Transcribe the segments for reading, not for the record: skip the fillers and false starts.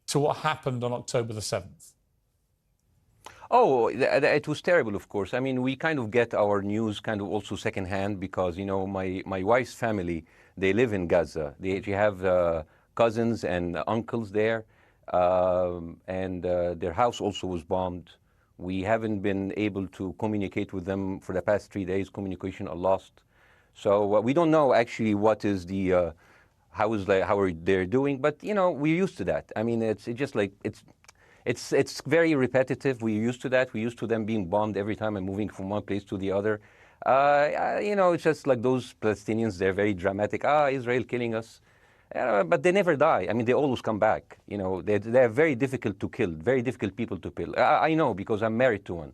to what happened on October the 7th? Oh, it was terrible, of course. I mean, we kind of get our news kind of also secondhand because, you know, my wife's family, they live in Gaza. They have cousins and uncles there, and their house also was bombed. We haven't been able to communicate with them for the past 3 days. Communication are lost. So we don't know actually what is the, how are they doing, but, you know, we're used to that. I mean, it's just like, it's very repetitive. We're used to that. We're used to them being bombed every time and moving from one place to the other. You know, it's just like those Palestinians, they're very dramatic. Israel killing us. But they never die. I mean, they always come back. You know, they're very difficult to kill, very difficult people to kill. I know because I'm married to one.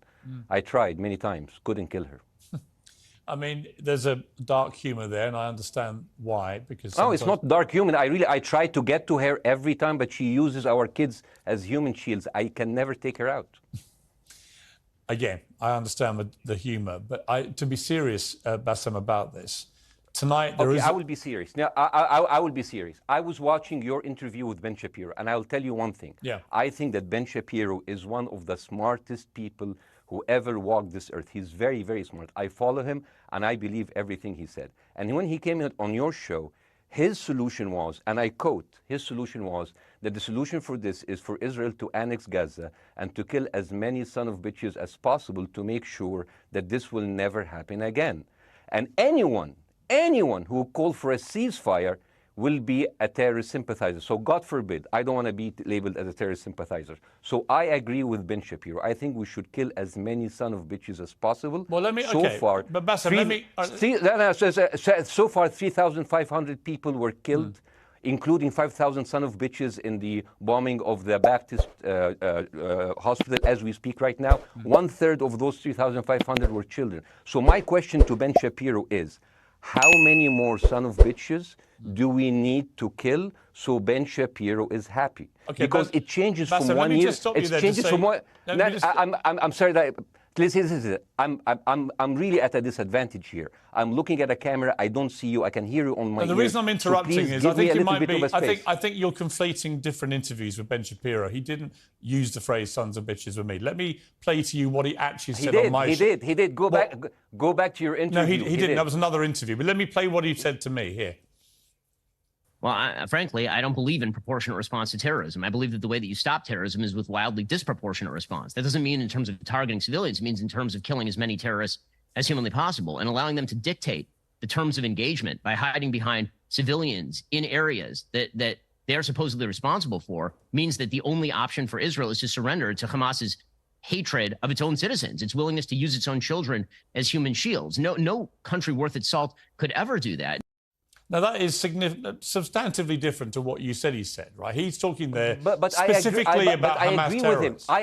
I tried many times, couldn't kill her. I mean, there's a dark humor there, and I understand why, because No, it's not dark humor. I try to get to her every time, but she uses our kids as human shields. I can never take her out. Again, I understand the humor, but to be serious, Bassem, about this, tonight there is... I will be serious. Now, I will be serious. I was watching your interview with Ben Shapiro, and I'll tell you one thing. Yeah. I think that Ben Shapiro is one of the smartest people who ever walked this earth. He's very, very smart. I follow him, and I believe everything he said. And when he came on your show, his solution was, and I quote, his solution was that the solution for this is for Israel to annex Gaza and to kill as many son of bitches as possible to make sure that this will never happen again. And anyone who called for a ceasefire will be a terrorist sympathizer. So God forbid, I don't want to be labeled as a terrorist sympathizer. So I agree with Ben Shapiro. I think we should kill as many son of bitches as possible. Well, let me, so okay, far, but Bassem, let me... so far, 3,500 people were killed, including 5,000 son of bitches in the bombing of the Baptist hospital as we speak right now. 1/3 of those 3,500 were children. So my question to Ben Shapiro is, how many more son of bitches do we need to kill so Ben Shapiro is happy? Okay, because it changes Bassem, from 1 year. It changes from one. I'm sorry that. Listen, I'm really at a disadvantage here. I'm looking at a camera. I don't see you. I can hear you on my ears. The reason I'm interrupting is I think you might be. I think you're conflating different interviews with Ben Shapiro. He didn't use the phrase "sons of bitches" with me. Let me play to you what he actually said on my show. He did. Go back to your interview. No, he didn't. That was another interview. But let me play what he said to me here. Well, frankly, I don't believe in proportionate response to terrorism. I believe that the way that you stop terrorism is with wildly disproportionate response. That doesn't mean in terms of targeting civilians. It means in terms of killing as many terrorists as humanly possible and allowing them to dictate the terms of engagement by hiding behind civilians in areas that they are supposedly responsible for means that the only option for Israel is to surrender to Hamas's hatred of its own citizens, its willingness to use its own children as human shields. No country worth its salt could ever do that. Now, that is substantively different to what you said he said, right? He's talking there but specifically about Hamas terrorists. I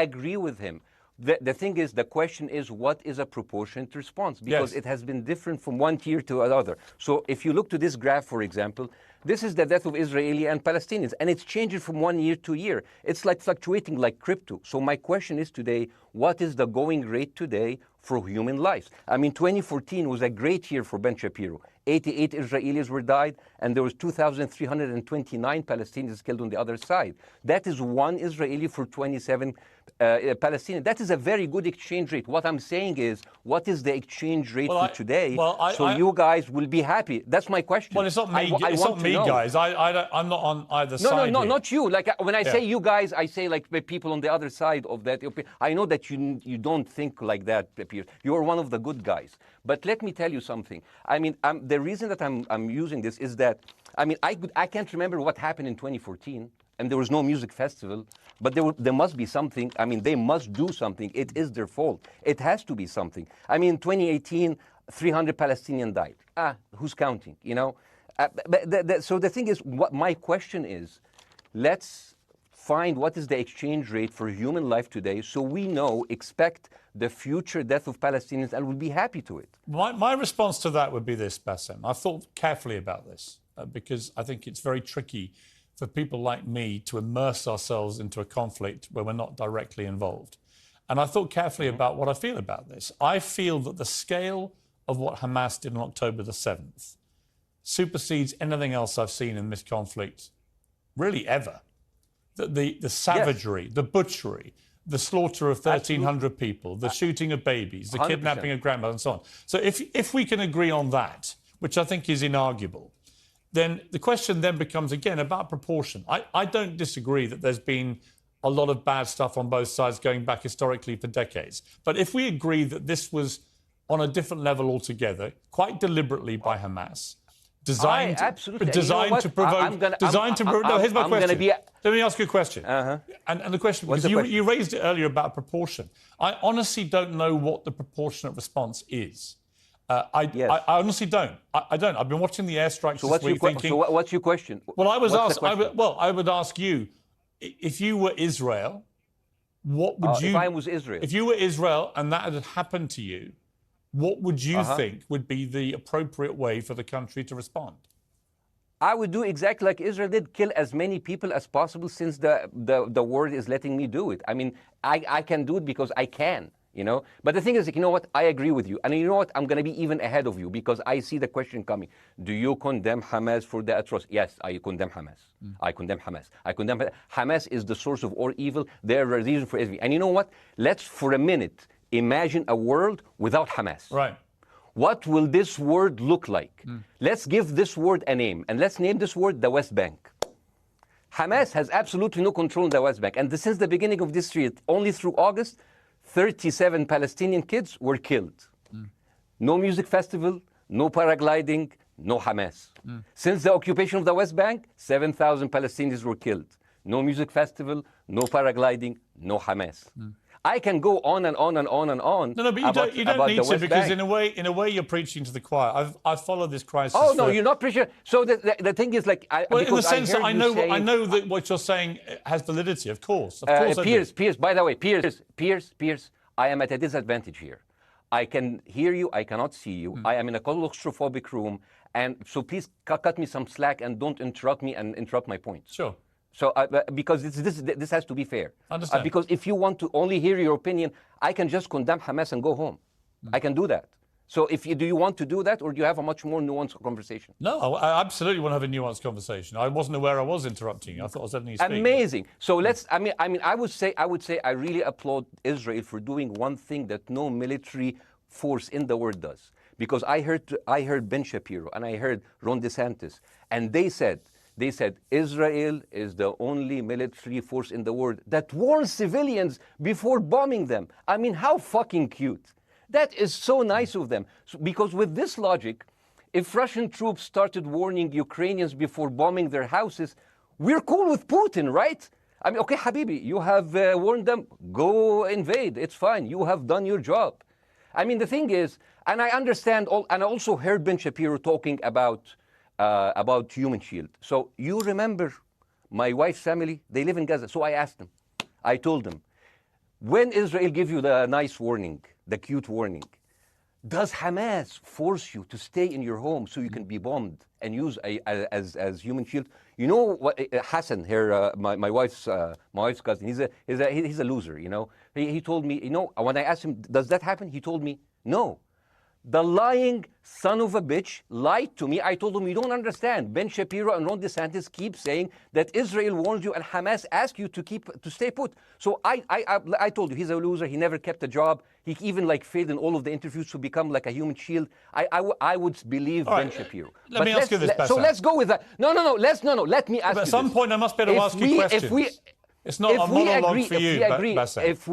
agree with him. The thing is, the question is, what is a proportionate response? Because it has been different from one tier to another. So if you look to this graph, for example, this is the death of Israeli and Palestinians, and it's changing from 1 year to year. It's like fluctuating like crypto. So my question is today, what is the going rate today for human lives? I mean, 2014 was a great year for Ben Shapiro. 88 Israelis were died, and there was 2,329 Palestinians killed on the other side. That is one Israeli for 27 Palestinians. That is a very good exchange rate. What I'm saying is, what is the exchange rate for today? So you guys will be happy. That's my question. Well, it's not me. It's not me, guys. I'm not on either side. No, not you. Like when I say you guys, I say like people on the other side of that. I know that you don't think like that, Pierre. You're one of the good guys. But let me tell you something. I mean, the reason that I'm using this is that, I mean, I can't remember what happened in 2014, and there was no music festival, but there must be something. I mean, they must do something. It is their fault. It has to be something. I mean, 2018, 300 Palestinians died. Who's counting, you know? So the thing is, what my question is, let's find what is the exchange rate for human life today so we expect the future death of Palestinians and will be happy to it. My response to that would be this, Bassem. I've thought carefully about this because I think it's very tricky for people like me to immerse ourselves into a conflict where we're not directly involved. And I thought carefully about what I feel about this. I feel that the scale of what Hamas did on October the 7th supersedes anything else I've seen in this conflict, really ever. the savagery, the butchery, the slaughter of 1,300 people, the shooting of babies, the 100%. kidnapping of grandmothers, and so on. So if we can agree on that, which I think is inarguable, then the question then becomes, again, about proportion. I don't disagree that there's been a lot of bad stuff on both sides going back historically for decades. But if we agree that this was on a different level altogether, quite deliberately by Hamas, designed to provoke, no, here's my question. Let me ask you a question. And the question, because you raised it earlier about proportion. I honestly don't know what the proportionate response is. I honestly don't. I don't. I've been watching the airstrikes this week thinking... So what's your question? Well, I would ask you, if you were Israel, what would you... If I was Israel? If you were Israel and that had happened to you, what would you think would be the appropriate way for the country to respond? I would do exactly like Israel did, kill as many people as possible, since the world is letting me do it. I mean, I can do it because I can, you know? But the thing is, you know what? I agree with you. And you know what? I'm going to be even ahead of you, because I see the question coming. Do you condemn Hamas for the atrocity? Yes, I condemn Hamas. I condemn Hamas. I condemn Hamas is the source of all evil. They're a reason for everything. And you know what? Let's, for a minute, imagine a world without Hamas. Right. What will this world look like? Let's give this word a name, and let's name this word the West Bank. Hamas has absolutely no control in the West Bank. And since the beginning of this year, only through August, 37 Palestinian kids were killed. No music festival, no paragliding, no Hamas. Since the occupation of the West Bank, 7,000 Palestinians were killed. No music festival, no paragliding, no Hamas. I can go on and on and on and on. No, but you don't need to, because in a way you're preaching to the choir. I've followed this crisis. Oh no, you're not preaching. So the thing is, like, in the sense that I know that what you're saying has validity. Of course, Piers. By the way, Piers. I am at a disadvantage here. I can hear you. I cannot see you. I am in a claustrophobic room, and so please cut me some slack and don't interrupt me and interrupt my points. Sure. So, because this has to be fair. Understand. Because if you want to only hear your opinion, I can just condemn Hamas and go home. I can do that. So, do you want to do that, or do you have a much more nuanced conversation? No, I absolutely want to have a nuanced conversation. I wasn't aware I was interrupting you. I thought I was letting you speak. Amazing. So let's. I mean, I would say I really applaud Israel for doing one thing that no military force in the world does. Because I heard Ben Shapiro and I heard Ron DeSantis, and they said Israel is the only military force in the world that warns civilians before bombing them. I mean, how fucking cute. That is so nice of them. Because with this logic, if Russian troops started warning Ukrainians before bombing their houses, we're cool with Putin, right? I mean, okay, Habibi, you have warned them, go invade. It's fine. You have done your job. I mean, the thing is, and I understand, and I also heard Ben Shapiro talking about Human Shield. So you remember my wife's family, they live in Gaza. So I asked them, I told them, when Israel give you the nice warning, the cute warning, does Hamas force you to stay in your home so you can be bombed and use as Human Shield? You know what, Hassan here, my wife's cousin, he's a loser, you know. He told me, you know, when I asked him, does that happen? He told me, no. The lying son of a bitch lied to me. I told him, you don't understand. Ben Shapiro and Ron DeSantis keep saying that Israel warned you and Hamas asked you to stay put. So I told you, he's a loser. He never kept a job. He even failed in all of the interviews to become like a human shield. I would believe Ben Shapiro. Let me ask you this, Bassem. So let's go with that. No. Let me ask you At some point, I must be able to ask you questions. It's not a monologue for you, Bassem. If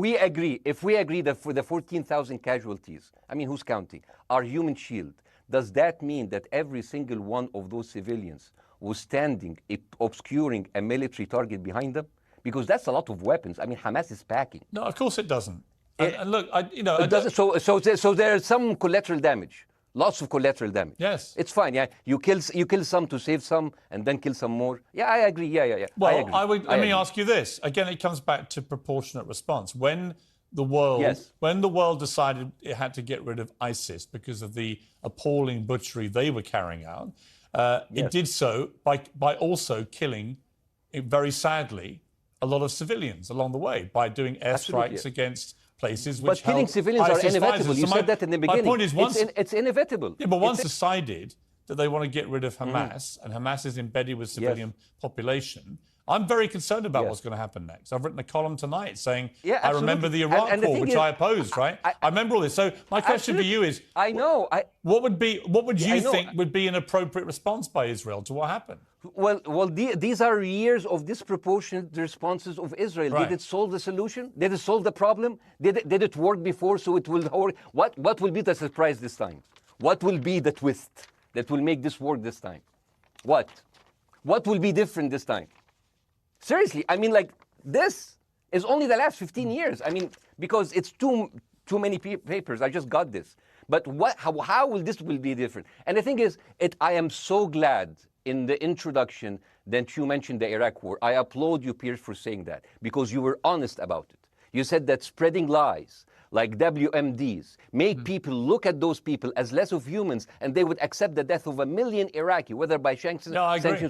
we agree that for the 14,000 casualties, I mean, who's counting, our human shield, does that mean that every single one of those civilians was standing, obscuring a military target behind them? Because that's a lot of weapons. I mean, Hamas is packing. No, of course it doesn't. And look, it doesn't. So there's some collateral damage. Lots of collateral damage. Yes. It's fine, yeah. You kill some to save some and then kill some more. Yeah, I agree. Yeah. Well, let me ask you this. Again, it comes back to proportionate response. When the world decided it had to get rid of ISIS because of the appalling butchery they were carrying out, it did so by also killing, very sadly, a lot of civilians along the way by doing airstrikes against places which But killing civilians are inevitable. You said that in the beginning. My point is, it's inevitable. Yeah, but once decided that they want to get rid of Hamas, and Hamas is embedded with civilian population, I'm very concerned about what's going to happen next. I've written a column tonight saying, I remember the Iraq War, which I opposed, right? I remember all this. So my question for you is, what would you think would be an appropriate response by Israel to what happened? Well, these are years of disproportionate responses of Israel. Right. Did it solve the solution? Did it solve the problem? Did it work before, so it will work? What will be the surprise this time? What will be the twist that will make this work this time? What will be different this time? Seriously, I mean, like, this is only the last 15 years. I mean, because it's too many papers. I just got this. But how will this be different? And the thing is, I am so glad in the introduction that you mentioned the Iraq War. I applaud you, Piers, for saying that, because you were honest about it. You said that spreading lies like WMDs make people look at those people as less of humans, and they would accept the death of 1 million Iraqi, whether by sanctions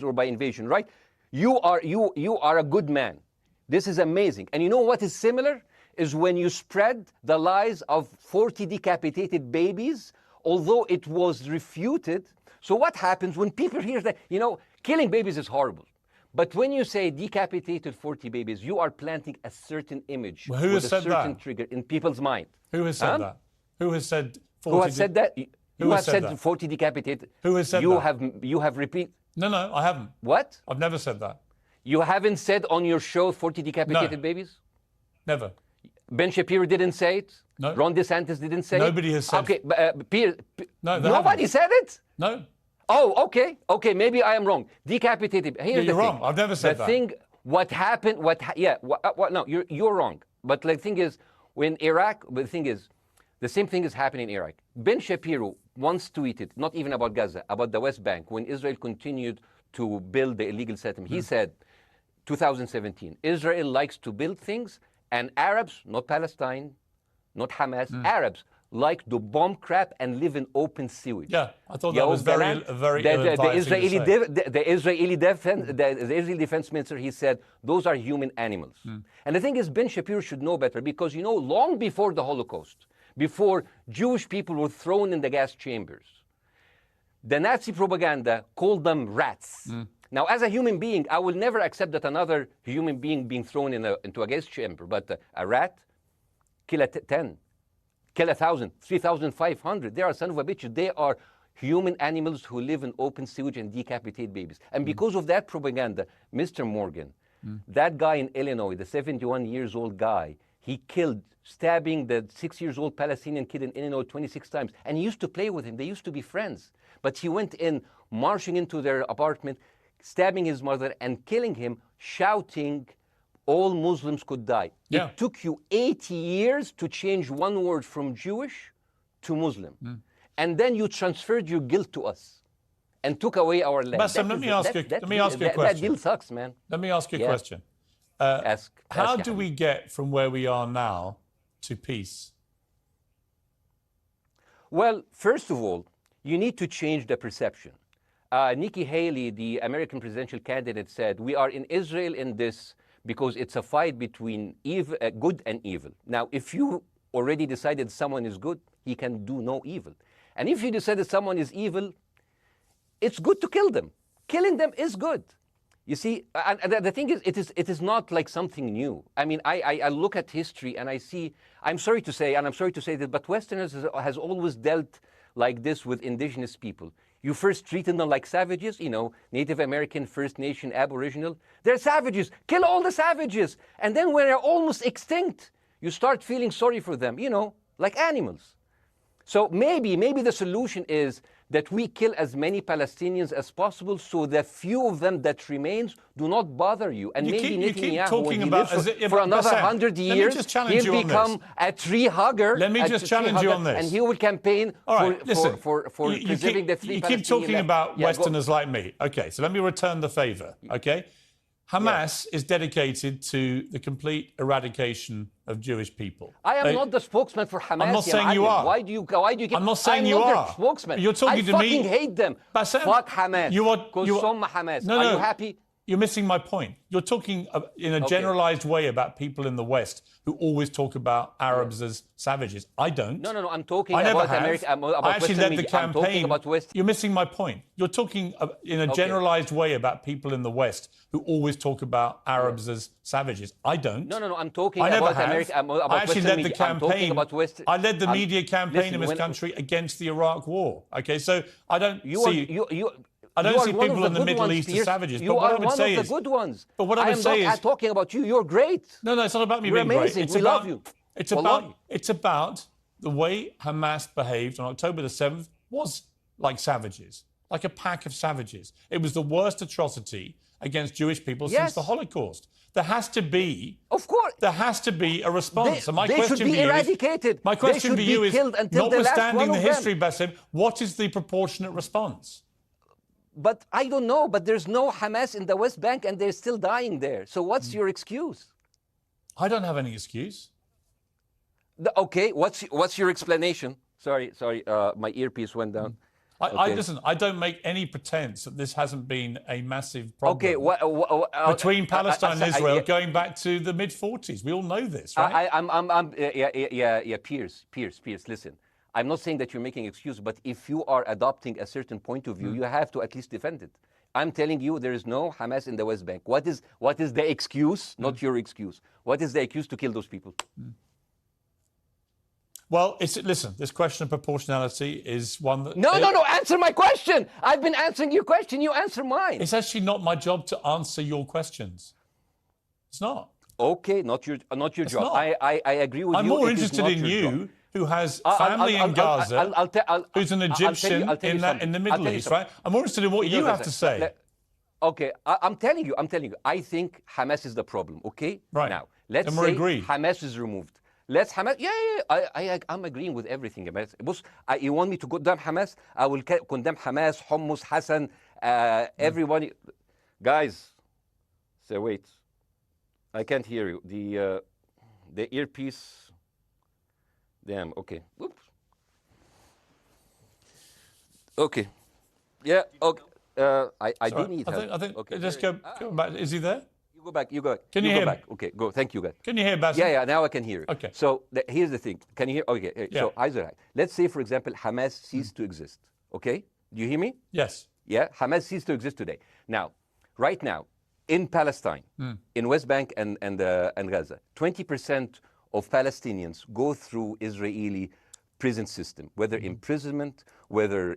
or by invasion, right? You are a good man. This is amazing. And you know what is similar? Is when you spread the lies of 40 decapitated babies, although it was refuted. So what happens when people hear that, killing babies is horrible. But when you say decapitated 40 babies, you are planting a certain image with a certain trigger in people's mind. Who has said that? Who has said 40? Who has said that? You have said 40 decapitated. Who has said that? You have repeated. No, I haven't. What? I've never said that. You haven't said on your show 40 decapitated babies? Never. Ben Shapiro didn't say it? No. Ron DeSantis didn't say Nobody it? has said it. Okay, nobody said it? No. Oh, okay, maybe I am wrong. Decapitated. Here's you're the wrong. thing. I've never said that. The thing, what happened, no, you're wrong. But the thing is, the same thing is happening in Iraq. Ben Shapiro once tweeted, not even about Gaza, about the West Bank, when Israel continued to build the illegal settlement. He said, 2017, Israel likes to build things, and Arabs, not Palestine, not Hamas, Arabs like to bomb crap and live in open sewage. Yeah, I thought that was very the Israeli defense minister, he said, those are human animals. And the thing is, Ben Shapiro should know better, because, long before the Holocaust, before Jewish people were thrown in the gas chambers, the Nazi propaganda called them rats. Now, as a human being, I will never accept that another human being being thrown into a gas chamber, but a rat, kill 10. Kill 1,000, 3,500. They are son of a bitch. They are human animals who live in open sewage and decapitate babies. And because of that propaganda, Mr. Morgan, that guy in Illinois, the 71 years old guy, he killed, stabbing the 6-year-old Palestinian kid in Illinois 26 times. And he used to play with him. They used to be friends. But he went in, marching into their apartment, stabbing his mother and killing him, shouting, all Muslims could die. Yeah. It took you 80 years to change one word from Jewish to Muslim. And then you transferred your guilt to us and took away our land. Bassem, let me ask you a question. That deal sucks, man. Let me ask you a question. How do we get from where we are now to peace? Well, first of all, you need to change the perception. Nikki Haley, the American presidential candidate, said, we are in Israel in this because it's a fight between good and evil. Now, if you already decided someone is good, he can do no evil. And if you decided someone is evil, it's good to kill them. Killing them is good. You see, and the thing is, it is not like something new. I mean, I look at history and I see, I'm sorry to say this, but Westerners has always dealt like this with indigenous people. You first treated them like savages, Native American, First Nation, Aboriginal. They're savages. Kill all the savages. And then when they're almost extinct, you start feeling sorry for them, like animals. So maybe the solution is that we kill as many Palestinians as possible, so the few of them that remains do not bother you. And maybe Netanyahu, when he lives for another 100 years, he'll become a tree hugger. Let me just challenge you on this. And he will campaign for preserving the three Palestinian. You keep talking about Westerners like me. Okay, so let me return the favor, okay? Hamas is dedicated to the complete eradication of Jewish people. I am not the spokesman for Hamas. I'm not saying you are. Why do you keep... I'm not saying you are. I'm not their spokesman. You're talking to me. I fucking hate them. Bassem, Fuck Hamas. Hamas. No, are you happy? You're missing my point. You're talking in a generalized way about people in the West who always talk about Arabs as savages. I don't. No. I'm talking about America. About I actually Western led the media. I'm talking campaign. about West. You're missing my point. You're talking in a generalized way about people in the West who always talk about Arabs as savages. I don't. No. I'm talking about America. About I actually Western led the media. I'm talking campaign. about West. I led the media campaign in this when, country against the Iraq War. Okay, so I don't see. I You don't are see one people of in the the good Middle ones, East as Piers. savages. You But what are I would one say of is, the good ones. but what I would say am not is, talking about you. You're great. no, it's not about me You're being great. amazing. It's We about, love you. It's about the way Hamas behaved on October the 7th was like savages, like a pack of savages. It was the worst atrocity against Jewish people since the Holocaust. There has to be, of course, there has to be a response. And my they question should be for you eradicated. is, my question for you is, notwithstanding the history, Bassem, Bassem, what is the proportionate response? But I don't know. But there's no Hamas in the West Bank, and they're still dying there. So what's your excuse? I don't have any excuse. Okay, what's your explanation? Sorry, my earpiece went down. Listen, I don't make any pretense that this hasn't been a massive problem between Palestine and Israel going back to the mid-40s. We all know this, right? Piers, listen. I'm not saying that you're making excuses, but if you are adopting a certain point of view, you have to at least defend it. I'm telling you, there is no Hamas in the West Bank. What is the excuse? Not your excuse. What is the excuse to kill those people? Well, listen, this question of proportionality is one that... No, answer my question. I've been answering your question. You answer mine. It's actually not my job to answer your questions. It's not. Okay, not your job. Not. I agree with you. I'm more interested in you, who has family in Gaza, who's an Egyptian in the Middle East, right? I'm more interested in what you have to say. Okay, I'm telling you. I think Hamas is the problem, okay? Right. Now, let's say Hamas is removed. Let's Hamas. I'm agreeing with everything. You want me to condemn Hamas? I will condemn Hamas, Hummus, Hassan, everyone. Guys, so wait. I can't hear you. The earpiece. Damn. Okay. Oops. Okay. Yeah. Okay. I do need help. I think. Okay. Just go back. Is he there? You go back. Can you hear me? Okay, go. Thank you, guys. Can you hear Bassem? Yeah. Now I can hear you. Okay. So here's the thing. Can you hear? Okay. Yeah. So Isaac, let's say, for example, Hamas ceased to exist. Okay. Do you hear me? Yes. Yeah. Hamas ceased to exist today. Now, right now, in Palestine, in West Bank and Gaza, 20% of Palestinians go through Israeli prison system, whether imprisonment, whether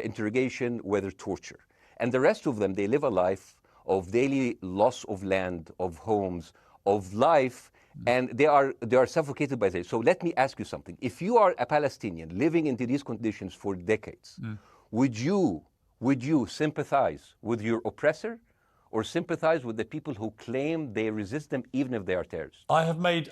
interrogation, whether torture, and the rest of them, they live a life of daily loss of land, of homes, of life, and they are suffocated by this. So let me ask you something. If you are a Palestinian living into these conditions for decades, would you sympathize with your oppressor or sympathize with the people who claim they resist them even if they are terrorists? I have made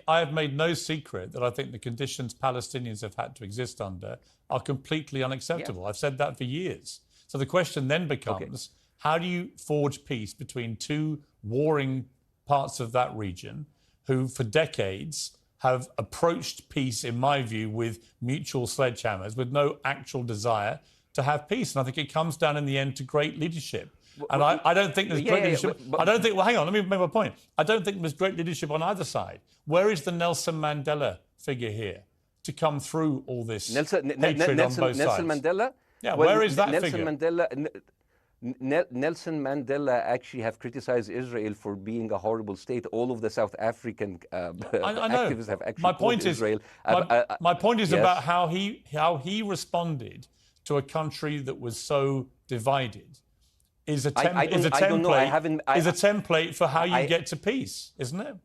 no secret that I think the conditions Palestinians have had to exist under are completely unacceptable. Yeah. I've said that for years. So the question then becomes, how do you forge peace between two warring parts of that region who for decades have approached peace, in my view, with mutual sledgehammers, with no actual desire to have peace? And I think it comes down in the end to great leadership. And I don't think there's great leadership. I don't think, well, hang on, let me make my point. I don't think there's great leadership on either side. Where is the Nelson Mandela figure here to come through all this hatred on both sides? Nelson Mandela? Yeah, where is that Nelson figure? Nelson Mandela actually have criticized Israel for being a horrible state. All of the South African activists have actually called Israel. My point is about how he responded to a country that was so divided. Is a template for how you get to peace, isn't it?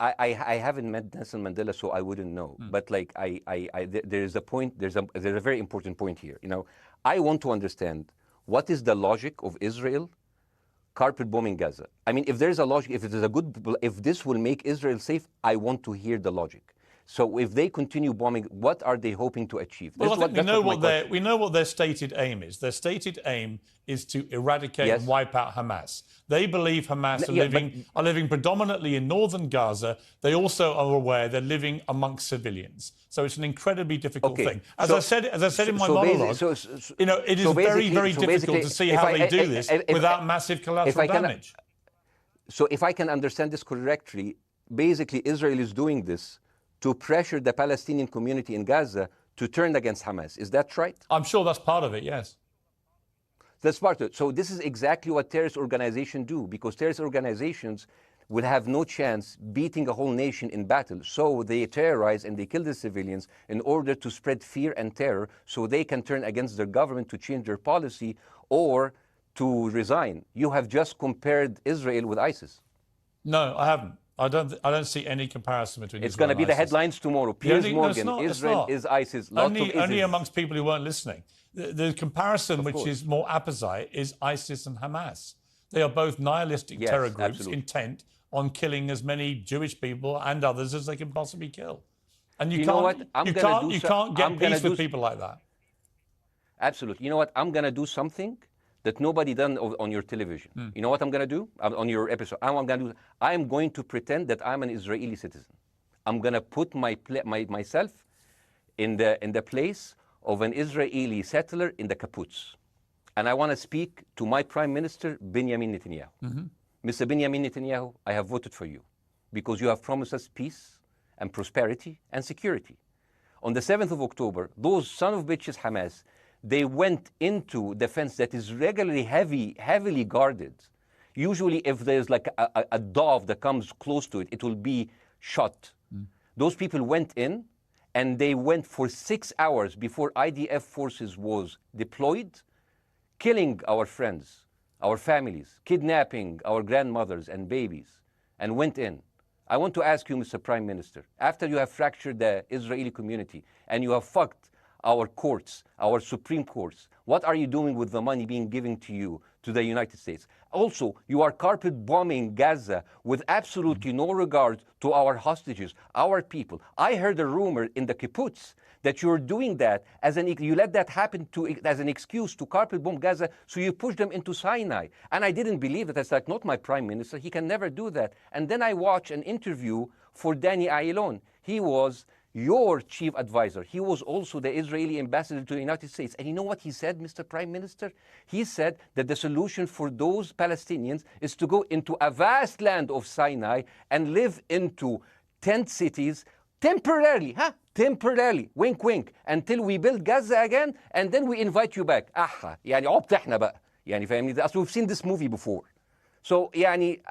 I haven't met Nelson Mandela, so I wouldn't know. But like there is a point. There's a very important point here. You know, I want to understand what is the logic of Israel carpet bombing Gaza. I mean, if there is a logic, if this will make Israel safe, I want to hear the logic. So if they continue bombing, what are they hoping to achieve? Well, I think we know what their stated aim is. Their stated aim is to eradicate and wipe out Hamas. They believe Hamas are living predominantly in northern Gaza. They also are aware they're living amongst civilians. So it's an incredibly difficult thing. As I said in my monologue, it is very, very difficult to see how they do this without massive collateral damage. So if I can understand this correctly, basically Israel is doing this to pressure the Palestinian community in Gaza to turn against Hamas. Is that right? I'm sure that's part of it, yes. That's part of it. So this is exactly what terrorist organizations do, because terrorist organizations will have no chance beating a whole nation in battle. So they terrorize and they kill the civilians in order to spread fear and terror so they can turn against their government to change their policy or to resign. You have just compared Israel with ISIS. No, I haven't. I don't see any comparison between. It's going to be the headlines tomorrow. Piers Morgan, Israel is ISIS. Only amongst people who weren't listening. The comparison, which is more apposite, is ISIS and Hamas. They are both nihilistic terror groups intent on killing as many Jewish people and others as they can possibly kill. And you can't get peace with people like that. Absolutely. You know what? I'm going to do something that nobody done on your television. You know what I'm going to do on your episode? I'm going to pretend that I'm an Israeli citizen. I'm going to put myself in the place of an Israeli settler in the kibbutz. And I want to speak to my Prime Minister, Benjamin Netanyahu. Mr. Benjamin Netanyahu, I have voted for you because you have promised us peace and prosperity and security. On the 7th of October, those son of bitches Hamas, they went into the fence that is regularly heavily guarded. Usually if there's like a dove that comes close to it, it will be shot. Those people went in and they went for 6 hours before IDF forces was deployed, killing our friends, our families, kidnapping our grandmothers and babies, and went in. I want to ask you, Mr. Prime Minister, after you have fractured the Israeli community and you have fucked our courts, our Supreme Courts, what are you doing with the money being given to you, to the United States? Also, you are carpet bombing Gaza with absolutely no regard to our hostages, our people. I heard a rumor in the kibbutz that you're doing that you let that happen as an excuse to carpet bomb Gaza, so you push them into Sinai. And I didn't believe it. It's like, not my prime minister. He can never do that. And then I watched an interview for Danny Ayalon. He was your chief advisor. He was also the Israeli ambassador to the United States. And you know what he said, Mr. Prime Minister? He said that the solution for those Palestinians is to go into a vast land of Sinai and live into tent cities temporarily, temporarily, wink wink, until we build Gaza again, and then we invite you back. يعني عبط احنا بقى. يعني فاهمني؟ We've seen this movie before. So يعني,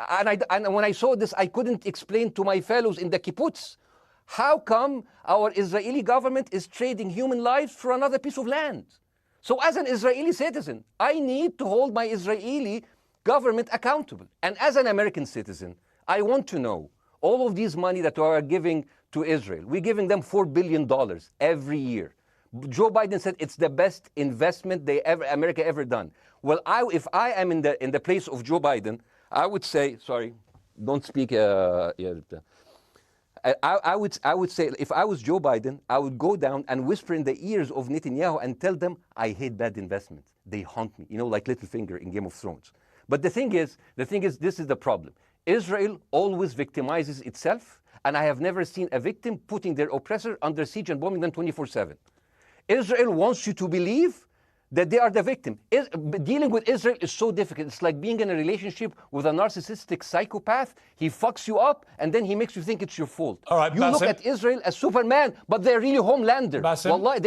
and when I saw this, I couldn't explain to my fellows in the kibbutz, how come our Israeli government is trading human lives for another piece of land? So as an Israeli citizen, I need to hold my Israeli government accountable. And as an American citizen, I want to know all of these money that we are giving to Israel. We're giving them $4 billion every year. Joe Biden said it's the best investment America ever done. Well, if I am in the place of Joe Biden, I would say, sorry, don't speak. I would say, if I was Joe Biden, I would go down and whisper in the ears of Netanyahu and tell them, I hate bad investments. They haunt me, like Littlefinger in Game of Thrones. But the thing is, this is the problem. Israel always victimizes itself, and I have never seen a victim putting their oppressor under siege and bombing them 24/7. Israel wants you to believe that they are the victim. Dealing with Israel is so difficult. It's like being in a relationship with a narcissistic psychopath. He fucks you up, and then he makes you think it's your fault. All right, you look at Israel as Superman, but they're really Homelander. Wallahi,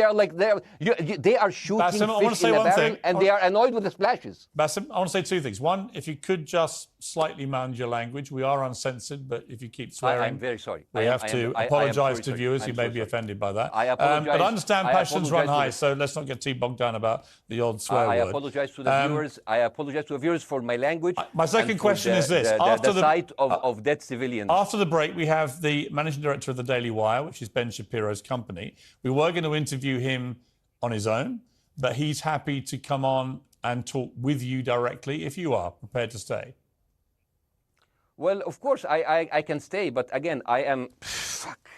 they are shooting fish in a barrel, and they are annoyed with the splashes. Bassem, I want to say two things. One, if you could just slightly manage your language. We are uncensored, but if you keep swearing... I'm very sorry. We have to apologise to viewers who may be offended by that. I apologize. But I understand passions run high, so let's not get too bogged down about the odd swear word. I apologize to the viewers. I apologize to the viewers for my language. My second question is this. After the sight of dead civilians. After the break, we have the managing director of the Daily Wire, which is Ben Shapiro's company. We were going to interview him on his own, but he's happy to come on and talk with you directly if you are prepared to stay. Well, of course, I can stay, but again, I am... Fuck.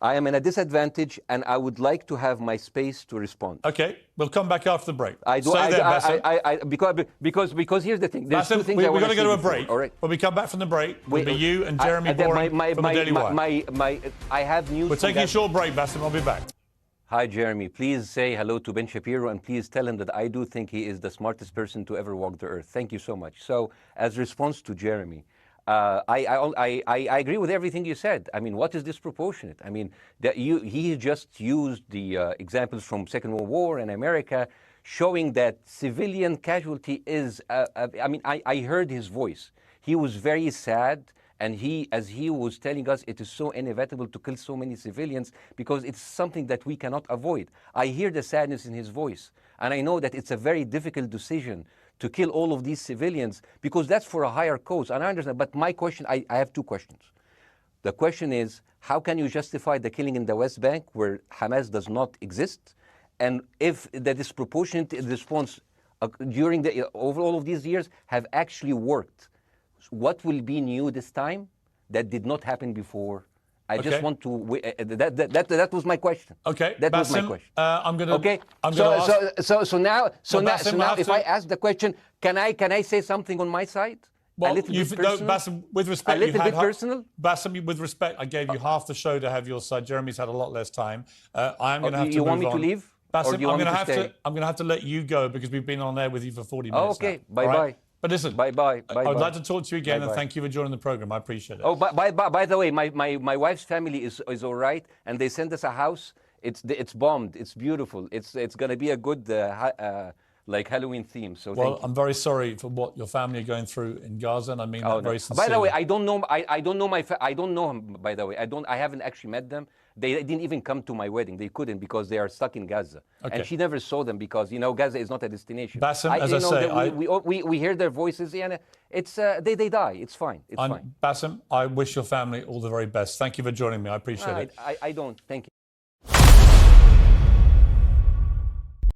I am in a disadvantage, and I would like to have my space to respond. Okay, we'll come back after the break. Because here's the thing. There's Bassem, two things we've I want got to go to a before, break. all right? When we come back from the break, it'll be you and Jeremy Boring from the Daily Wire. I have news. We're taking a short break, Bassem. I'll be back. Hi, Jeremy. Please say hello to Ben Shapiro, and please tell him that I do think he is the smartest person to ever walk the earth. Thank you so much. So, as response to Jeremy, I agree with everything you said. I mean, what is disproportionate? I mean, he just used the examples from Second World War and America, showing that civilian casualty is. I mean, I heard his voice. He was very sad. And as he was telling us, it is so inevitable to kill so many civilians because it's something that we cannot avoid. I hear the sadness in his voice. And I know that it's a very difficult decision to kill all of these civilians because that's for a higher cause. And I understand. But my question, I have two questions. The question is, how can you justify the killing in the West Bank where Hamas does not exist? And if the disproportionate response during over all of these years have actually worked, what will be new this time that did not happen before? I just want to. That was my question. Okay, that was my question. I'm gonna. Okay. So now, if I ask the question, can I say something on my side? Well, a little bit personal? Bassem, with respect, a little bit personal. Bassem, with respect, I gave you half the show to have your side. Jeremy's had a lot less time. I'm going to have to. You want me to leave? Bassem, I'm going to have to let you go because we've been on there with you for 40 minutes. Okay. Bye bye. But listen, bye. I would like to talk to you again, and thank you for joining the program. I appreciate it. Oh, by the way, my wife's family is all right, and they sent us a house. It's bombed. It's beautiful. It's going to be a good like Halloween theme. So I'm very sorry for what your family are going through in Gaza, and I mean that very sincerely. By the way, I don't know. I don't know I don't know him. By the way, I haven't actually met them. They didn't even come to my wedding. They couldn't because they are stuck in Gaza. Okay. And she never saw them because, Gaza is not a destination. Bassem, as I say, we hear their voices, and it's they die. It's fine. It's fine. Bassem, I wish your family all the very best. Thank you for joining me. I appreciate it. I don't. Thank you.